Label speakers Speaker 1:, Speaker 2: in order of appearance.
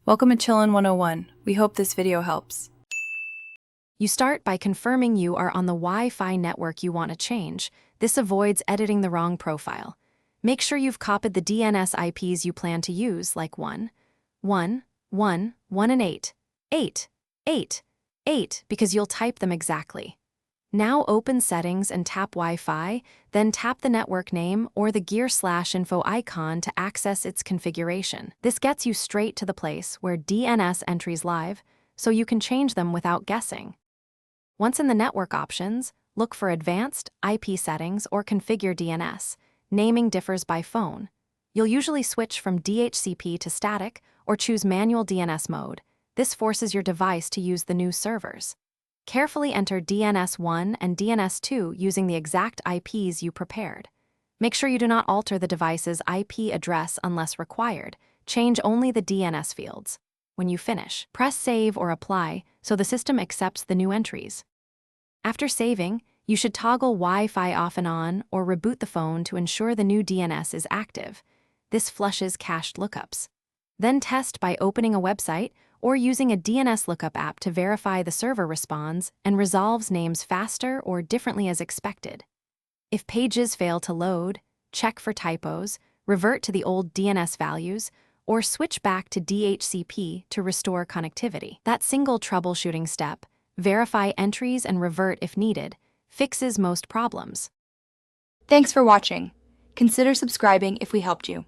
Speaker 1: Welcome to Chillin' 101. We hope this video helps.
Speaker 2: You start by confirming you are on the Wi-Fi network you want to change. This avoids editing the wrong profile. Make sure you've copied the DNS IPs you plan to use, like 1, 1, 1, 1 and 8, 8, 8, 8, because you'll type them exactly. Now open Settings and tap Wi-Fi, then tap the network name or the gear/info icon to access its configuration. This gets you straight to the place where DNS entries live, so you can change them without guessing. Once in the network options, look for Advanced IP Settings or Configure DNS. Naming differs by phone. You'll usually switch from DHCP to static or choose manual DNS mode. This forces your device to use the new servers. Carefully enter DNS1 and DNS2 using the exact IPs you prepared. Make sure you do not alter the device's IP address unless required. Change only the DNS fields. When you finish, press Save or Apply so the system accepts the new entries. After saving, you should toggle Wi-Fi off and on or reboot the phone to ensure the new DNS is active. This flushes cached lookups. Then test by opening a website or using a DNS lookup app to verify the server responds and resolves names faster or differently as expected. If pages fail to load, check for typos, revert to the old DNS values, or switch back to DHCP to restore connectivity. That single troubleshooting step, verify entries and revert if needed, fixes most problems.
Speaker 3: Thanks for watching. Consider subscribing if we helped you.